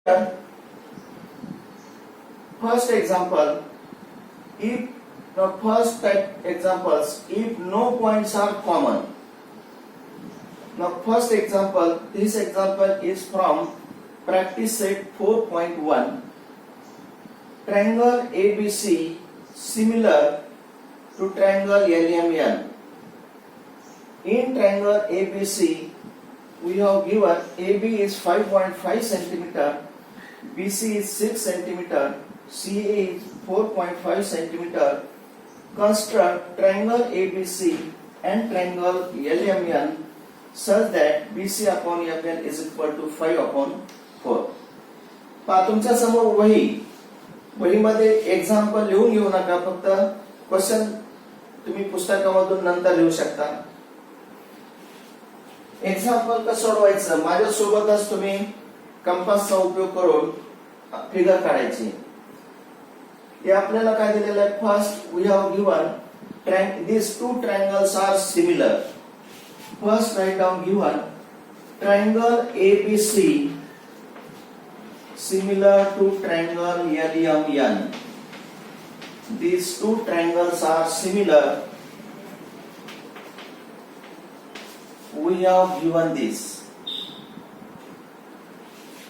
First example, if the first type examples, if no points are common. Now first example, this example is from practice set 4.1. Triangle ABC similar to triangle LMN. In triangle ABC, we have given AB is 5.5 centimeter, BC is 6 centimeter, CA is 4.5 centimeter. Construct triangle ABC and triangle LMN such that BC upon MN is equal to 5 upon 4. पहा तुमच्या समोर वहीमध्ये example लिहून घेऊ नका, फक्त question तुम्ही पुस्तकामधून नंतर लिहू शकता. एक्झाम्पल कसं सोडवायचं माझ्या सोबतच तुम्ही कंपासचा उपयोग करून फिगर काढायची. हे आपल्याला काय दिलेलं आहे, first we have given these two triangles are similar. First write down given triangle ABC similar to triangle LMN. These two triangles are similar. We have given this.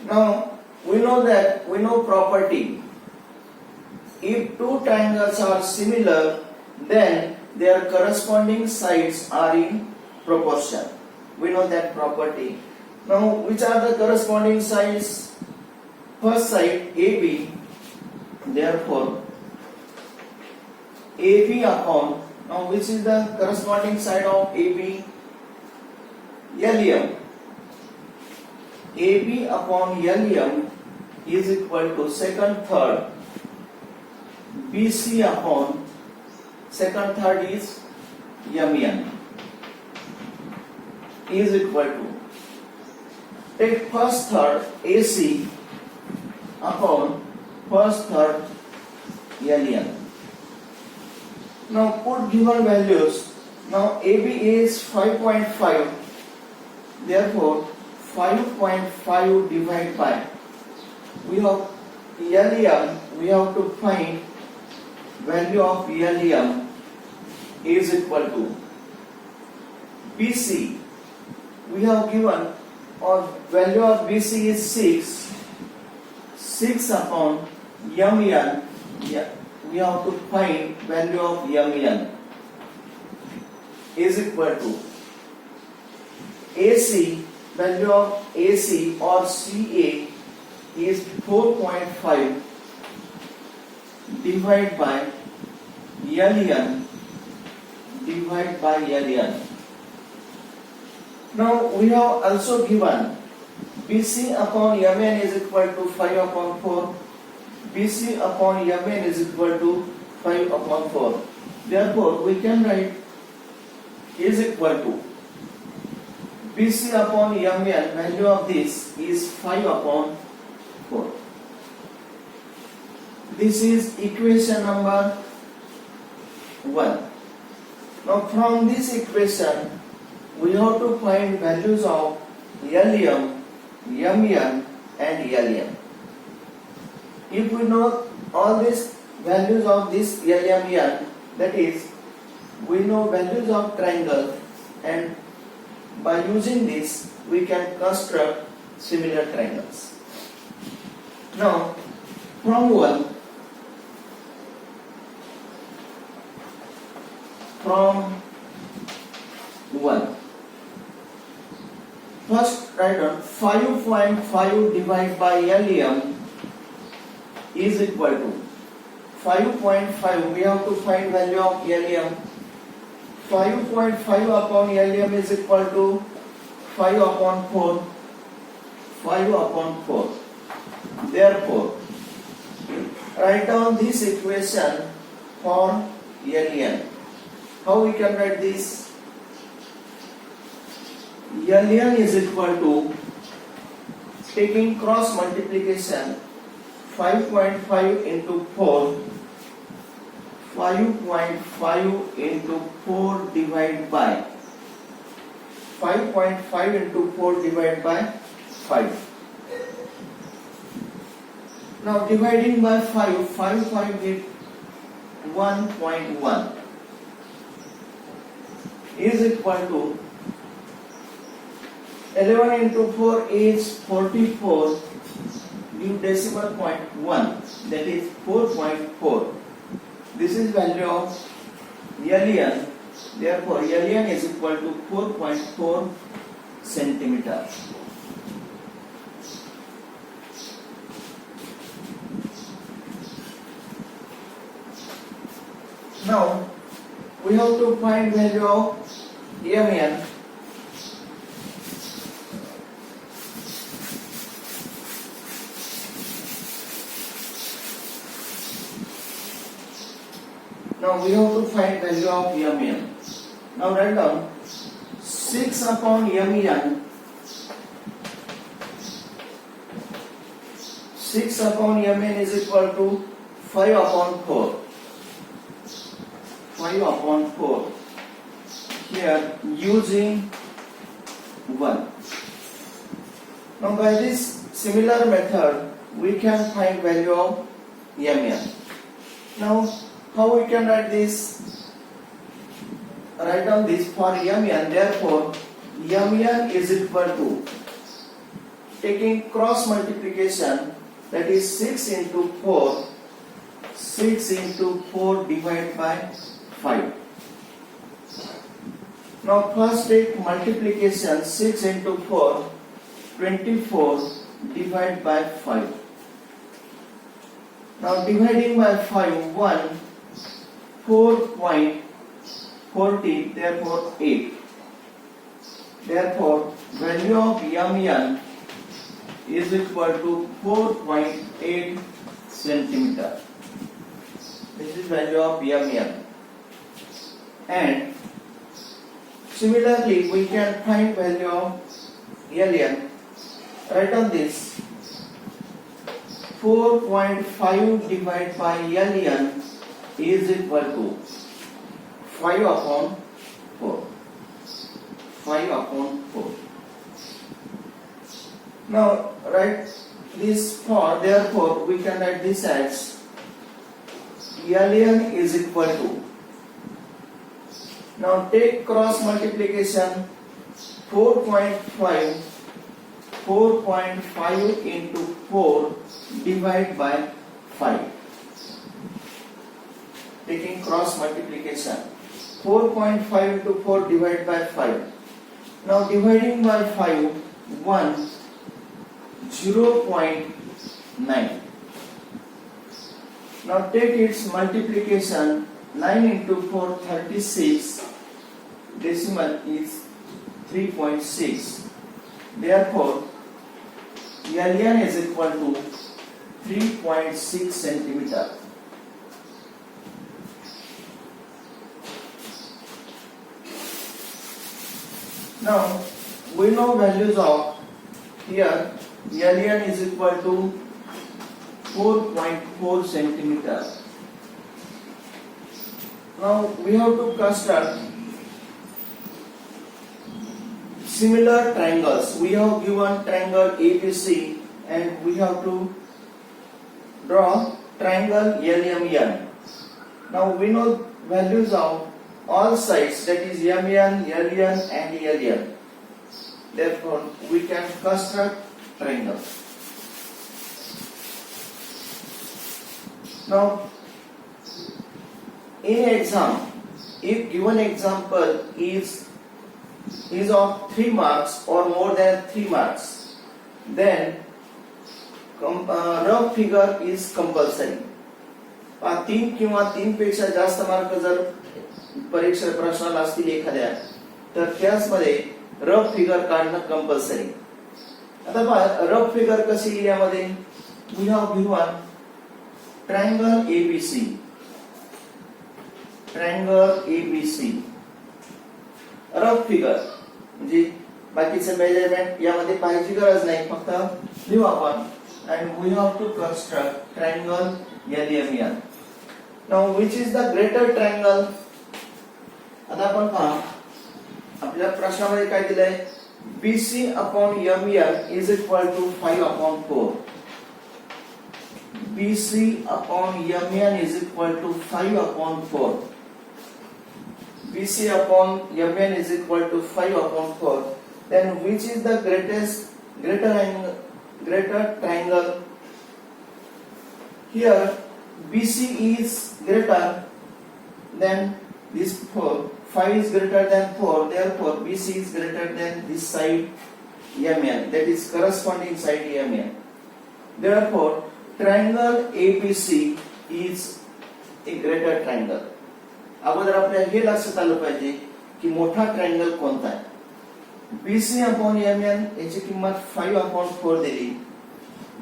Now we know property. If two triangles are similar, then their corresponding sides are in proportion. We know that property. Now which are the corresponding sides? First side AB, therefore AB upon, now which is the corresponding side of AB? LM. AB upon LM is equal to second third BC upon second third is MN is equal to, take first third AC upon first third LN. Now put given values. Now AB is 5.5, therefore 5.5 divided by, we have LM, we have to find value of LM is equal to BC. We have given or value of BC is 6 upon MN. We have to find value of MN is equal to AC. Value of AC or CA is 4.5 divided by LN divided by LN. Now we have also given BC upon MN is equal to 5 upon 4. BC upon MN is equal to 5 upon 4. Therefore we can write is equal to BC upon MN, value of this is 5 upon 4. This is equation number 1. Now from this equation we have to find values of LM, MN and LN. If we know all these values of this LM, MN, that is we know values of triangle, and by using this we can construct similar triangles. Now from 1, first write down 5.5 divided by LM is equal to 5.5. We have to find value of LM. 5.5 upon LM is equal to 5 upon 4. 5 upon 4. Therefore, write down this equation for LN. How we can write this? LN is equal to, taking cross multiplication, 5.5 into 4, 5.5 into 4 divided by 5.5 into 4 divided by 5. Now dividing by 5, 5 give 1.1 is equal to 11 into 4 is 44, give decimal point 1, that is 4.4. This is value of LN, therefore LN is equal to 4.4 centimeter. Now we have to find value of MN. Now we have to find value of MN. Now write down 6 upon MN. 6 upon MN is equal to 5 upon 4. 5 upon 4. Here using 1. Now by this similar method we can find value of MN. Now how we can write this? Write down this for MN. Therefore MN is equal to, taking cross multiplication, that is 6 into 4. 6 into 4 divided by 5. Now first take multiplication, 6 into 4, 24 divided by 5. Now dividing by 5, 1, 4.40, therefore 8. Therefore value of MN is equal to 4.8 centimeter. This is value of MN. And similarly we can find value of LN. Write down this, 4.5 divided by LN is equal to 5 upon 4. 5 upon 4. Now write this for, therefore we can write this as LN is equal to, now take cross multiplication, 4.5 into 4 divided by 5. Taking cross multiplication, 4.5 into 4 divided by 5. Now dividing by 5, 1, 0.9. Now take its multiplication, 9 into 4, 36. Decimal is 3.6. Therefore LN is equal to 3.6 centimeter. Now we know values of, here LN is equal to 4.4 centimeter. Now we have to construct similar triangles. We have given triangle ABC and we have to draw triangle LMN. Now we know values of all sides, that is MN, LN and LN. Therefore we can construct triangle. Now in exam, if given example is of 3 marks or more than 3 marks, then rough figure is compulsory. 3 किंवा 3 पेक्षा जास्त mark जर परीक्षा प्रश्नाला असतील एखाद्या, तर त्यामध्ये रफ फिगर काढणं कंपल्सरी. आता पहा रफ फिगर कशी यामध्ये, we have given triangle ABC. Triangle ABC. Rough figure म्हणजे बाकीचे मेजरमेंट यामध्ये पाहायची गरज नाही, फक्त लिहू आपण. And we have to construct triangle LMN. Now which is the greater triangle? आता आपण पहा आपल्या प्रश्नामध्ये काय दिलंय, BC upon MN is equal to 5 upon 4. BC upon MN is equal to 5 upon 4. BC upon MN is equal to 5 upon 4. Then which is the greater triangle? Here BC is greater than this 4. 5 is greater than 4. Therefore BC is greater than this side MN. That is corresponding side MN. Therefore triangle ABC is a greater triangle. अगोदर आपल्याला हे लक्षात आलं पाहिजे की मोठा triangle कोणता आहे. BC upon MN याची किंमत 5 अपॉन 4 दिली.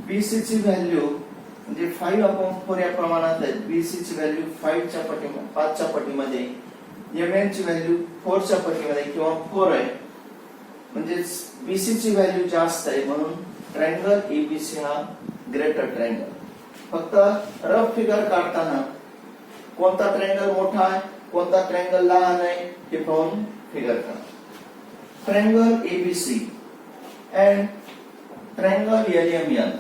BC ची व्हॅल्यू म्हणजे 5 अपॉन 4 या प्रमाणात आहे. BC ची व्हॅल्यू 5 च्या पटीमध्ये, MN ची व्हॅल्यू 4 च्या पटीमध्ये किंवा 4 आहे. म्हणजे BC ची व्हॅल्यू जास्त आहे म्हणून ट्रायंगल ABC हा ग्रेटर ट्रायंगल. फक्त रफ फिगर काढताना कोणता ट्रायंगल मोठा आहे कोणता ट्रायंगल लहान आहे हे पाहून फिगर करा. Triangle ABC and triangle LMN.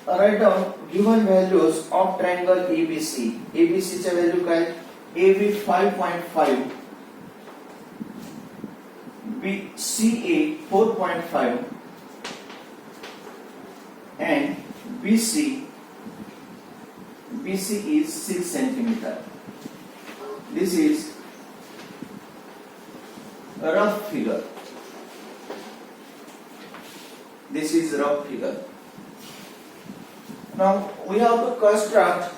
Write down given values of triangle ABC. ABC च्या व्हॅल्यू काय? AB 5.5, CA 4.5 and BC is 6 centimeter. This is a rough figure. This is rough figure. Now we have to construct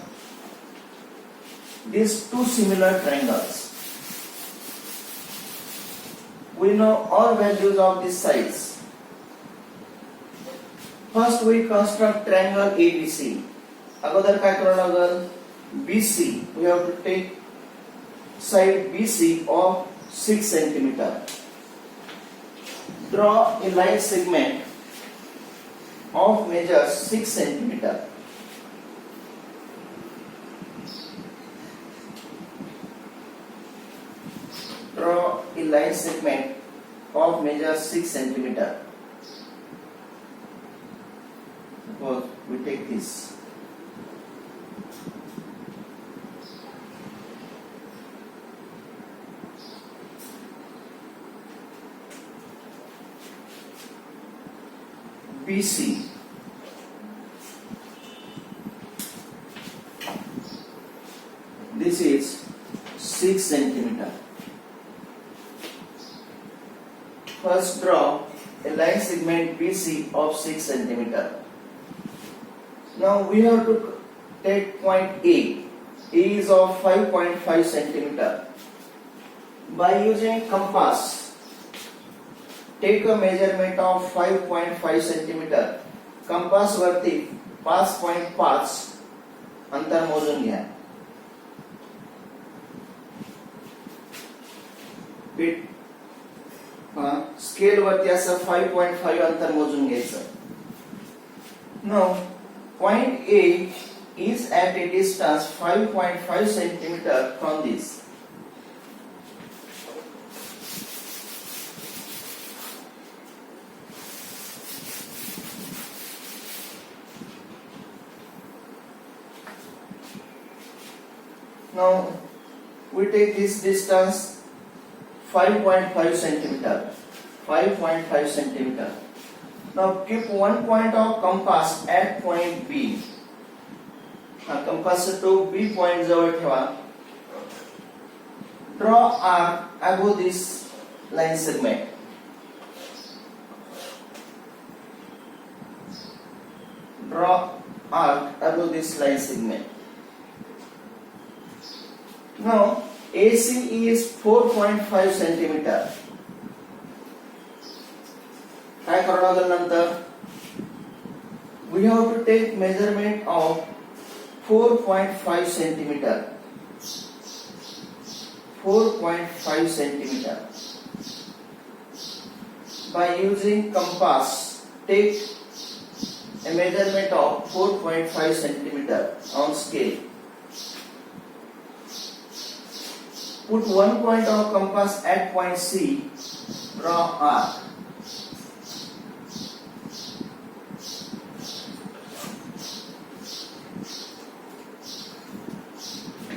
these two similar triangles. We know all values of these sides. First we construct triangle ABC. अगोदर काय करावं लागेल? BC we have to take side BC of 6 centimeter. Draw a line segment of measure 6 centimeter. Draw a line segment of measure 6 centimeter. Suppose we take this. BC. This is 6 centimeter. First draw a line segment BC of 6 centimeter. Now we have to take point A. A is of 5.5 centimeter. By using compass, take a measurement of 5.5 centimeter. Compass वरती 5.5 अंतर मोजून घ्या. Scale वरती असं 5.5 अंतर मोजून घ्यायचं. Now point A is at a distance 5.5 centimeter from this. Now we take this distance 5.5 centimeter. 5.5 centimeter. Now keep one point of compass at point B. Compass to B point जवळ ठेवा. Draw arc above this line segment. Draw arc above this line segment. Now AC is 4.5 centimeter. काय करावं लागेल नंतर? We have to take measurement of 4.5 centimeter. 4.5 centimeter. By using compass, take a measurement of 4.5 centimeter on scale. Put one point of compass at point C. Draw arc.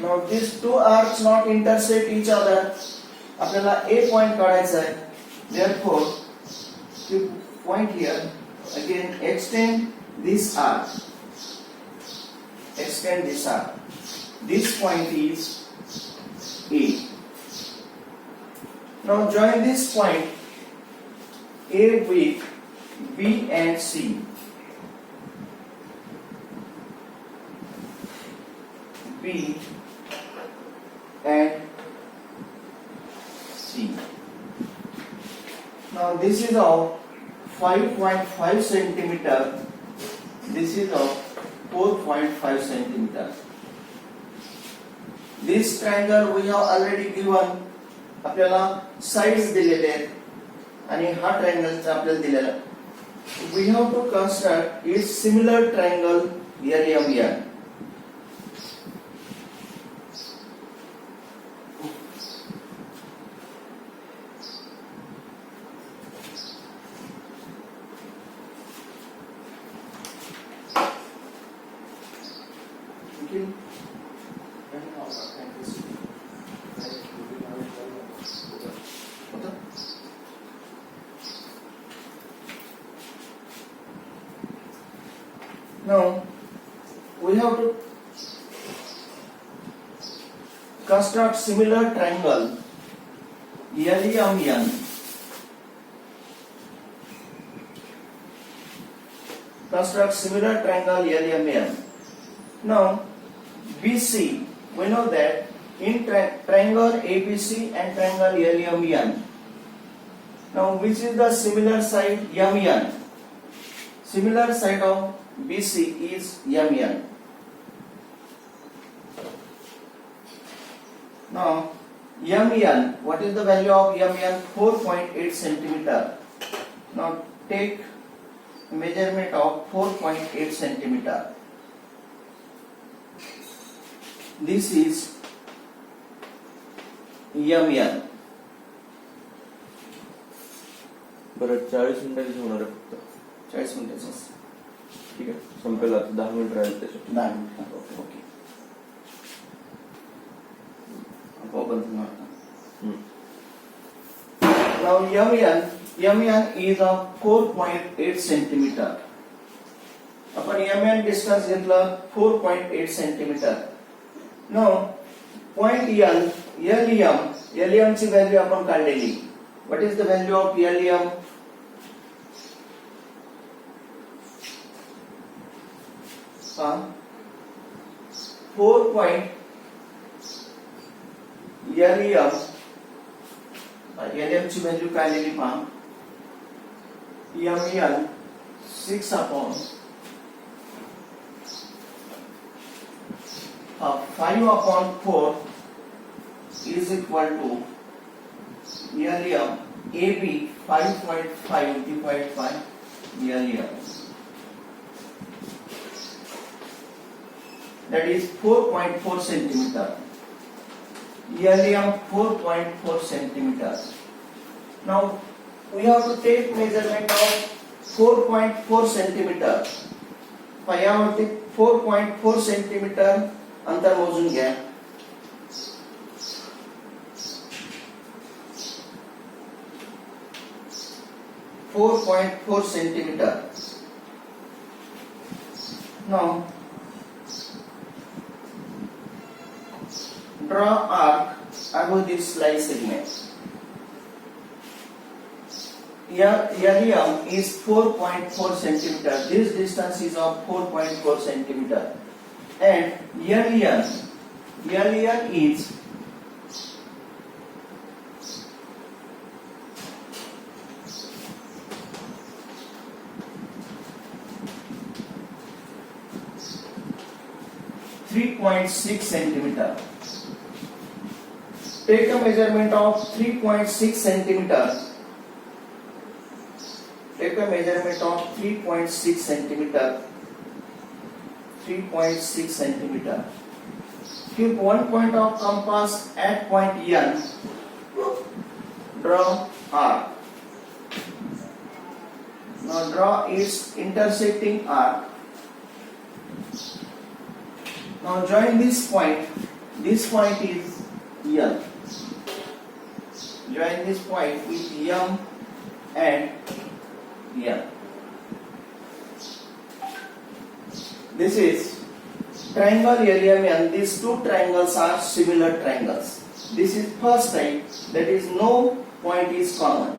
Now these two arcs not intersect each other. आपल्याला A point काढायचा आहे. Therefore, you point here. Again, extend this arc. Extend this arc. This point is A. Now join this point A with B and C. B and C. Now this is of 5.5 centimeter. This is of 4.5 centimeter. This triangle we have already given. आपल्याला sides दिलेले आहेत आणि हा triangle आपल्याला दिलेला. We have to construct a similar triangle LMN. Now we have to construct similar triangle LMN. Construct similar triangle LMN. Now BC, we know that in triangle ABC and triangle LMN. Now which is the similar side MN? Similar side of BC is MN. Now MN, what is the value of MN? 4.8 centimeter. Now take measurement of 4.8 centimeter. This is MN. बरं 40 मिनिटांची होणार आहे फक्त 40 मिनिटाचं. ठीक आहे संपेल आता 10 minute राहील त्याच्यात 10 minute. Okay. Open the mark. Now MN is of 4.8 centimeter. आपण MN distance घेतलं 4.8 centimeter. Now point LEM ची व्हॅल्यू आपण काढलेली. What is the value of LEM? LEM ची व्हॅल्यू काढलेली पहा. MN 6 upon 5 upon 4 is equal to LEM AB 5.5 divided by LEM. That is 4.4 centimeter. LEM 4.4 centimeter. Now we have to take measurement of 4.4 centimeter. पायावरती 4.4 centimeter अंतर मोजून घ्या. .4 centimeter. Now draw arc above this slice segment. LEM is 4.4 centimeter. This distance is of 4.4 centimeter. And LEN is 3.6 centimeter. Take a measurement of 3.6 centimeter. Take a measurement of 3.6 centimeter. 3.6 centimeter. Keep one point of compass at point N. Draw arc. Now draw its intersecting arc. Now join this point This point is L. Join this point with M and N. This is triangle LMN. These two triangles are similar triangles. This is first type, that is no point is common.